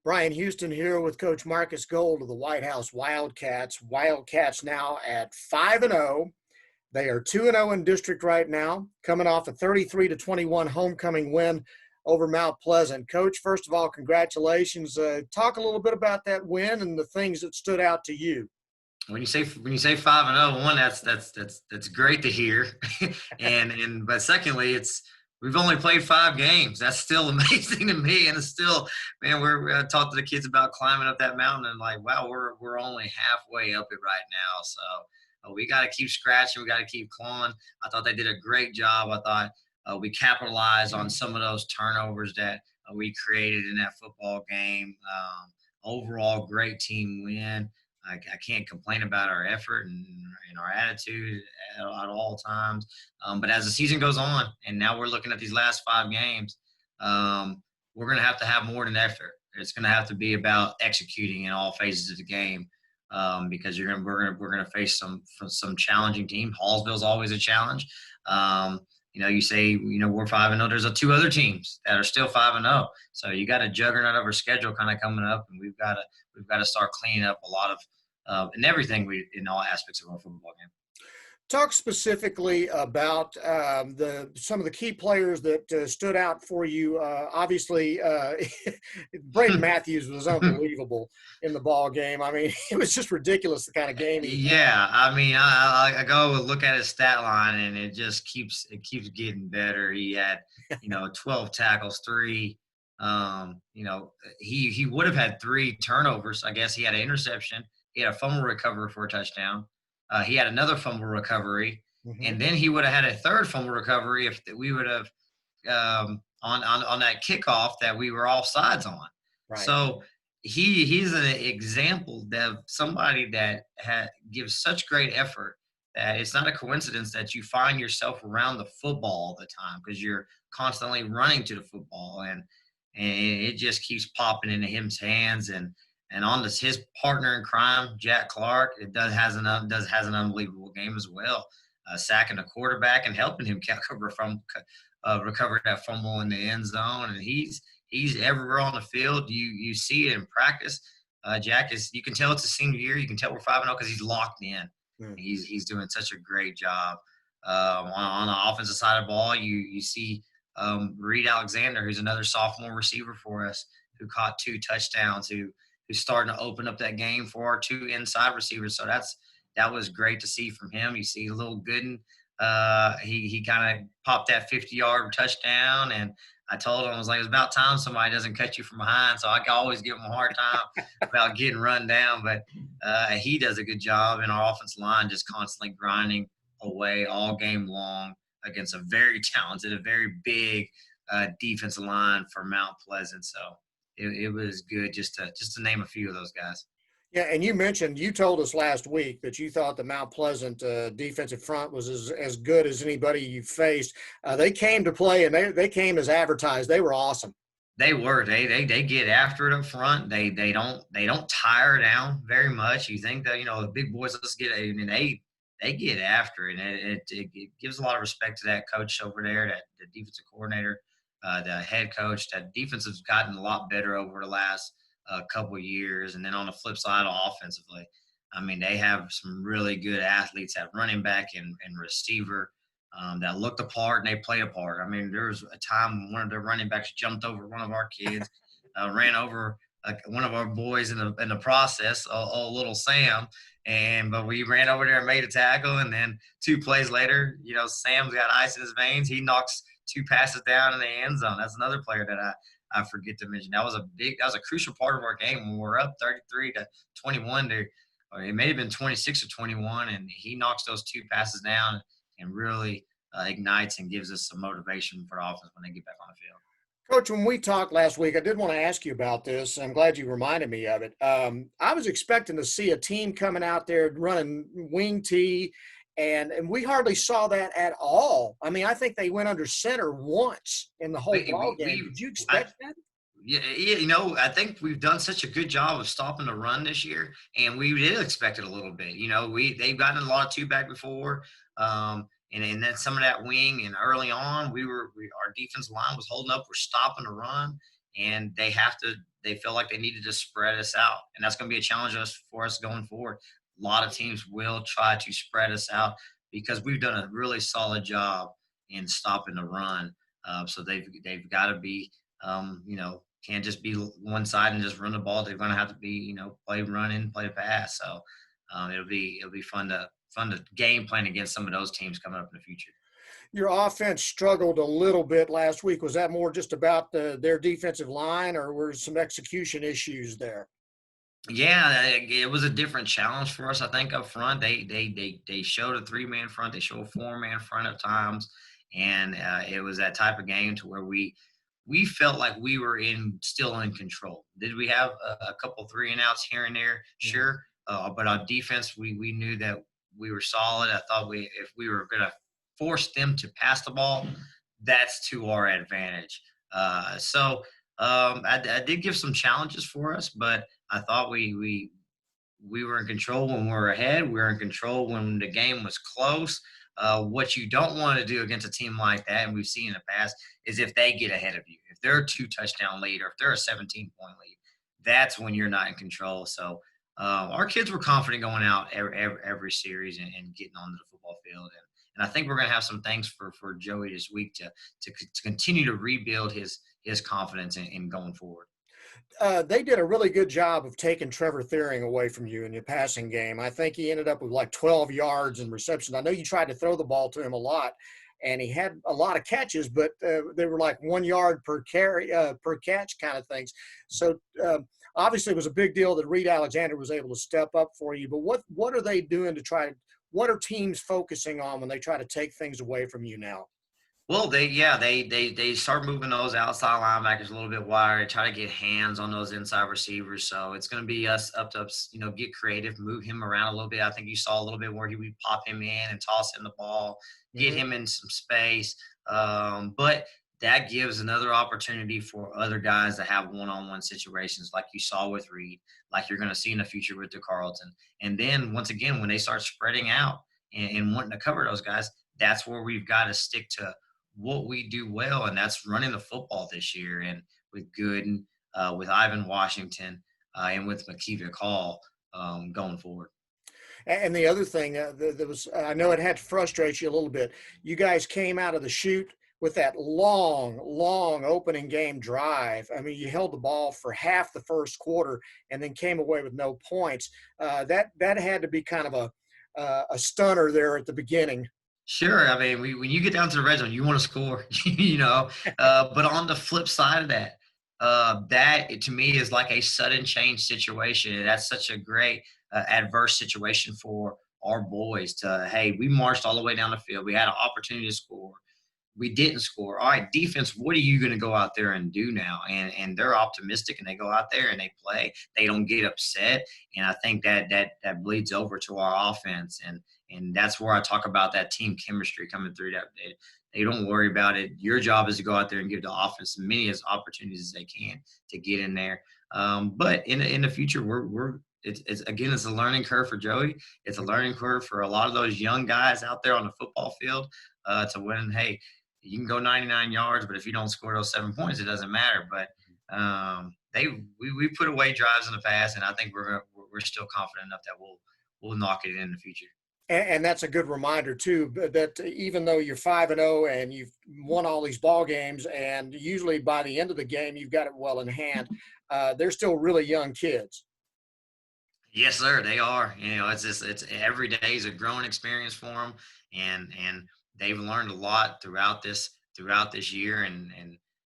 Bryan Houston here with Coach Marcus Gold of the Whitehouse Wildcats. Wildcats now at 5-0. They are 2-0 in district right now, coming off a 33-21 homecoming win over Mount Pleasant. Coach, first of all, congratulations. Talk a little bit about that win and the things that stood out to you. When you say 5-0, one, that's great to hear, but secondly, we've only played 5 games. That's still amazing to me, and it's still, man. I talked to the kids about climbing up that mountain, and like, wow, we're only halfway up it right now. So we got to keep scratching. We got to keep clawing. I thought they did a great job. I thought we capitalized on some of those turnovers that we created in that football game. Overall, great team win. I can't complain about our effort and our attitude at all times. But as the season goes on, and now we're looking at these last 5 games, we're going to have more than effort. It's going to have to be about executing in all phases of the game, because we're going to face some challenging team. Hallsville's always a challenge. You say, we're 5-0. There's 2 other teams that are still 5-0. So you got a juggernaut of our schedule kind of coming up, and we've got to start cleaning up a lot of and everything in all aspects of our football game. Talk specifically about some of the key players that stood out for you. Obviously, Braden Matthews was unbelievable in the ball game. I mean, it was just ridiculous the kind of game he had. Yeah, I mean, I go look at his stat line, and it just keeps getting better. He had 12 tackles, 3. He would have had 3 turnovers. I guess he had an interception. He had a fumble recovery for a touchdown. He had another fumble recovery, and then he would have had a 3rd fumble recovery if we would have on that kickoff that we were offsides on. Right. So he's an example of somebody that gives such great effort that it's not a coincidence that you find yourself around the football all the time, because you're constantly running to the football, and it just keeps popping into his hands. And on his partner in crime, Jack Clark, has an unbelievable game as well, sacking the quarterback and helping him recover that fumble in the end zone. And he's everywhere on the field. You see it in practice. Jack you can tell it's a senior year. You can tell we're 5-0 because he's locked in. He's doing such a great job. On the offensive side of the ball, you see Reed Alexander, who's another sophomore receiver for us, who caught 2 touchdowns, who's starting to open up that game for our 2 inside receivers. So that was great to see from him. You see Lil Gooden, he kind of popped that 50-yard touchdown, and I told him, I was like, it's about time somebody doesn't cut you from behind. So I can always give him a hard time about getting run down, but he does a good job in our offensive line, just constantly grinding away all game long against a very talented, a very big defensive line for Mount Pleasant. So it was good just to name a few of those guys. Yeah, and you told us last week that you thought the Mount Pleasant defensive front was as good as anybody you faced. They came to play, and they came as advertised. They were awesome. They were. They get after it up front. They don't tire down very much. You think that the big boys, let's get it. I mean, they get after it, and it gives a lot of respect to that coach over there, that the defensive coordinator. The head coach. That defense has gotten a lot better over the last couple of years. And then on the flip side, offensively, I mean, they have some really good athletes at running back and receiver that looked the part, and they played a part. I mean, there was a time when one of their running backs jumped over one of our kids, ran over one of our boys in the process, little Sam. But we ran over there and made a tackle, and then 2 plays later, Sam's got ice in his veins. He knocks 2 passes down in the end zone. That's another player that I forget to mention. That was a crucial part of our game when we were up 33-21 or it may have been 26-21, and he knocks those 2 passes down and really ignites and gives us some motivation for the offense when they get back on the field. Coach, when we talked last week, I did want to ask you about this. I'm glad you reminded me of it. I was expecting to see a team coming out there running wing tee, and we hardly saw that at all. I mean, I think they went under center once in the whole ball game. Did you expect that? Yeah, I think we've done such a good job of stopping the run this year, and we did expect it a little bit. They've gotten a lot of 2-back before, and then some of that wing. And early on, our defensive line was holding up. We're stopping the run, and they they felt like they needed to spread us out, and that's going to be a challenge for us going forward. A lot of teams will try to spread us out because we've done a really solid job in stopping the run. So they've got to be, can't just be one side and just run the ball. They're going to have to be, play run in, play pass. So it'll be fun to game plan against some of those teams coming up in the future. Your offense struggled a little bit last week. Was that more just about their defensive line, or were some execution issues there? Yeah, it was a different challenge for us. I think up front, they showed a 3-man front, they showed a 4-man front at times, and it was that type of game to where we felt like we were still in control. Did we have a couple 3-and-outs here and there? Sure, but on defense, we knew that we were solid. I thought if we were going to force them to pass the ball, that's to our advantage. I did give some challenges for us, but I thought we were in control when we were ahead. We were in control when the game was close. What you don't want to do against a team like that, and we've seen in the past, is if they get ahead of you. If they're a 2-touchdown lead or if they're a 17-point lead, that's when you're not in control. So our kids were confident going out every series and getting onto the football field. And I think we're going to have some things for Joey this week to continue to rebuild his confidence in going forward. They did a really good job of taking Trevor Thering away from you in your passing game. I think he ended up with like 12 yards in receptions. I know you tried to throw the ball to him a lot, and he had a lot of catches, but they were like 1 yard per carry, per catch kind of things. So obviously it was a big deal that Reed Alexander was able to step up for you. But what are they doing to try to? What are teams focusing on when they try to take things away from you now? Well, they start moving those outside linebackers a little bit wider, try to get hands on those inside receivers. So it's going to be us up to us, get creative, move him around a little bit. I think you saw a little bit where we pop him in and toss him the ball, get him in some space. But that gives another opportunity for other guys to have one-on-one situations, like you saw with Reed, like you're going to see in the future with the Carlton. And then once again, when they start spreading out and wanting to cover those guys, that's where we've got to stick to what we do well, and that's running the football this year. And with Gooden, with Ivan Washington, and with McKeevick Hall going forward. And the other thing that was, I know it had to frustrate you a little bit. You guys came out of the chute with that long opening game drive. I mean, you held the ball for half the first quarter and then came away with no points. That had to be kind of a stunner there at the beginning. Sure. I mean, when you get down to the red zone, you want to score, But on the flip side of that, that to me is like a sudden change situation. That's such a great adverse situation for our boys hey, we marched all the way down the field. We had an opportunity to score. We didn't score. All right, defense, what are you going to go out there and do now? And they're optimistic and they go out there and they play. They don't get upset. And I think that bleeds over to our offense. And that's where I talk about that team chemistry coming through. That they don't worry about it. Your job is to go out there and give the offense as many as opportunities as they can to get in there. But in the future, it's a learning curve for Joey. It's a learning curve for a lot of those young guys out there on the football field to win. Hey, you can go 99 yards, but if you don't score those 7 points, it doesn't matter. But we put away drives in the past, and I think we're still confident enough that we'll knock it in the future. And that's a good reminder too, that even though you're 5-0 and you've won all these ball games, and usually by the end of the game you've got it well in hand, they're still really young kids. Yes, sir. They are. It's every day is a growing experience for them, and they've learned a lot throughout this year, and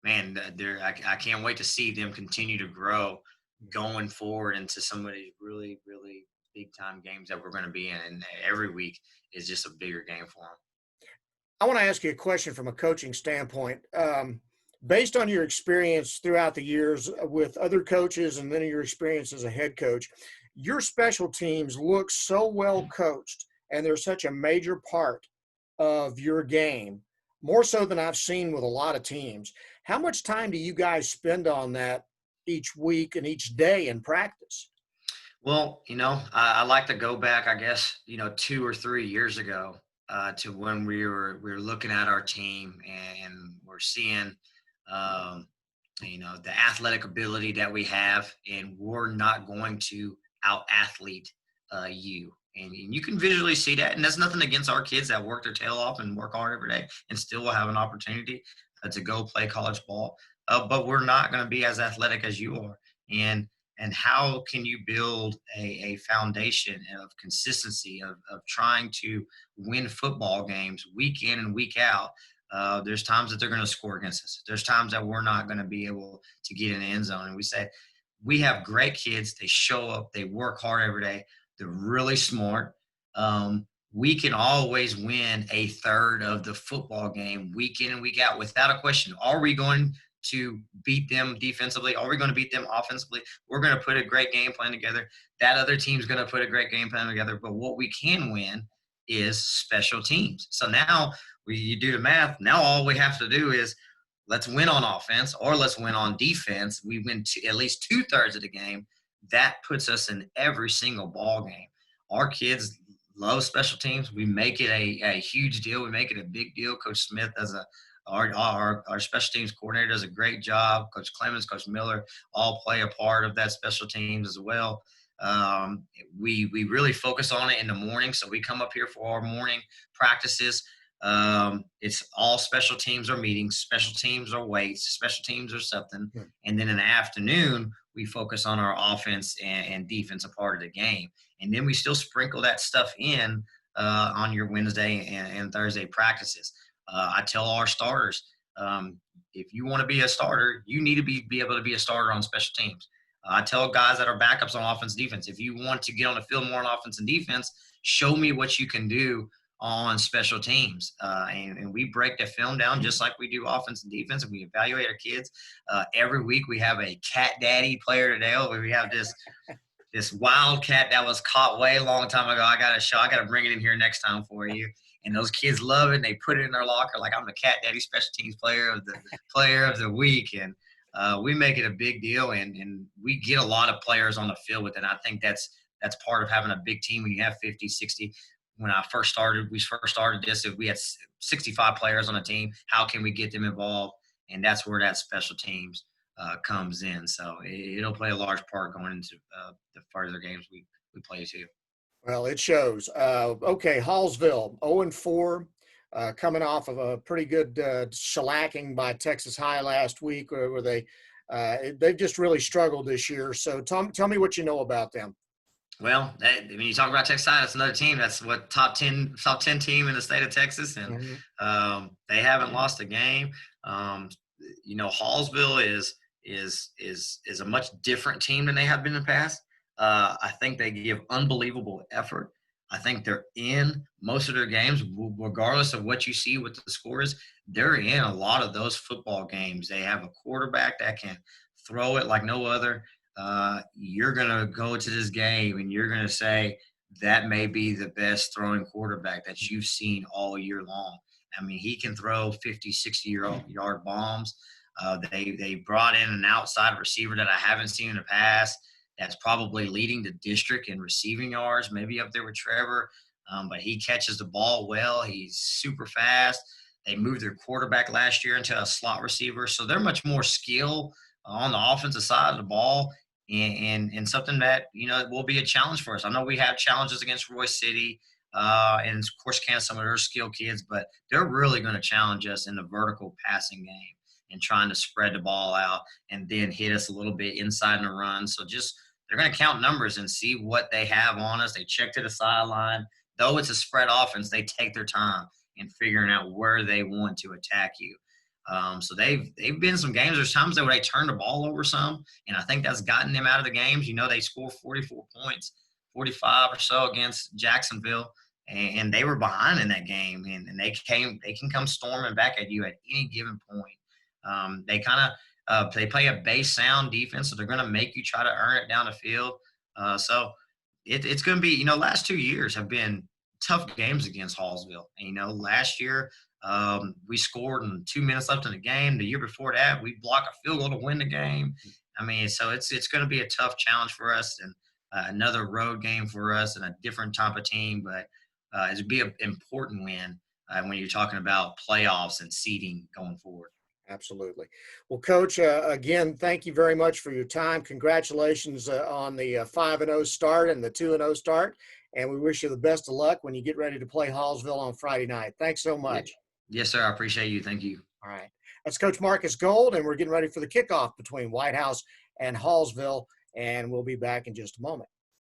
man, I can't wait to see them continue to grow going forward into some of these really big time games that we're going to be in, and every week is just a bigger game for them. I want to ask you a question from a coaching standpoint. Based on your experience throughout the years with other coaches and then your experience as a head coach, your special teams look so well coached, and they're such a major part of your game, more so than I've seen with a lot of teams. How much time do you guys spend on that each week and each day in practice? Well, I like to go back, I guess, 2 or 3 years ago to when we were looking at our team and we're seeing the athletic ability that we have, and we're not going to out athlete you. And you can visually see that. And that's nothing against our kids that work their tail off and work hard every day and still will have an opportunity to go play college ball. But we're not going to be as athletic as you are. And and how can you build a foundation of consistency of trying to win football games week in and week out? There's times that they're going to score against us. There's times that we're not going to be able to get in the end zone. And we say, we have great kids. They show up. They work hard every day. They're really smart. We can always win a third of the football game week in and week out without a question. Are we going to beat them defensively? Are we going to beat them offensively? We're going to put a great game plan together. That other team's going to put a great game plan together. But what we can win is special teams. So now you do the math. Now all we have to do is let's win on offense or let's win on defense. We win at least 2/3 of the game. That puts us in every single ball game. Our kids love special teams. We make it a huge deal. We make it a big deal. Coach Smith does our special teams coordinator does a great job. Coach Clemens, Coach Miller all play a part of that special teams as well. We really focus on it in the morning. So we come up here for our morning practices. It's all special teams or meetings, special teams or weights, special teams or something. And then in the afternoon, we focus on our offense and defensive part of the game. And then we still sprinkle that stuff in on your Wednesday and Thursday practices. I tell our starters, if you want to be a starter, you need to be able to be a starter on special teams. I tell guys that are backups on offense and defense, if you want to get on the field more on offense and defense, show me what you can do on special teams. And we break the film down just like we do offense and defense, and we evaluate our kids. Every week we have a cat daddy player today. We have this wildcat that was caught way long time ago. I got to bring it in here next time for you. And those kids love it. And they put it in their locker like I'm the cat daddy special teams player of the week. And we make it a big deal, and we get a lot of players on the field with it. And I think that's part of having a big team when you have 50, 60. When we first started this, if we had 65 players on a team, how can we get them involved? And that's where that special teams comes in. So it'll play a large part going into the further games we play too. Well, it shows. Okay, Hallsville, 0-4, coming off of a pretty good shellacking by Texas High last week, where they've just really struggled this year. So tell me what you know about them. Well, when you talk about Texas High, that's another team. That's what top 10 team in the state of Texas, and they haven't lost a game. Hallsville is a much different team than they have been in the past. I think they give unbelievable effort. I think they're in most of their games, regardless of what you see with the scores. They're in a lot of those football games. They have a quarterback that can throw it like no other. You're going to go to this game and you're going to say that may be the best throwing quarterback that you've seen all year long. I mean, he can throw 50, 60-yard bombs. They brought in an outside receiver that I haven't seen in the past that's probably leading the district in receiving yards, maybe up there with Trevor. But he catches the ball well. He's super fast. They moved their quarterback last year into a slot receiver. So they're much more skill on the offensive side of the ball, and something that, will be a challenge for us. I know we have challenges against Roy City and, of course, Kansas, some of their skill kids, but they're really going to challenge us in the vertical passing game and trying to spread the ball out and then hit us a little bit inside in the run. So they're going to count numbers and see what they have on us. They check to the sideline. Though it's a spread offense, they take their time in figuring out where they want to attack you. So they've been some games. There's times that they turn the ball over some, and I think that's gotten them out of the games. They scored 44 points, 45 or so against Jacksonville, and they were behind in that game, and they can come storming back at you at any given point. They play a base sound defense, so they're going to make you try to earn it down the field. So it's going to be, last 2 years have been tough games against Hallsville. And, last year we scored in 2 minutes left in the game. The year before that, we blocked a field goal to win the game. I mean, so it's going to be a tough challenge for us, and another road game for us and a different type of team. But it'd be an important win when you're talking about playoffs and seeding going forward. Absolutely. Well, Coach, again, thank you very much for your time. Congratulations on the 5-0 start and the 2-0 start. And we wish you the best of luck when you get ready to play Hallsville on Friday night. Thanks so Yeah. much. Yes, sir. I appreciate you. Thank you. All right. That's Coach Marcus Gold, and we're getting ready for the kickoff between Whitehouse and Hallsville. And we'll be back in just a moment.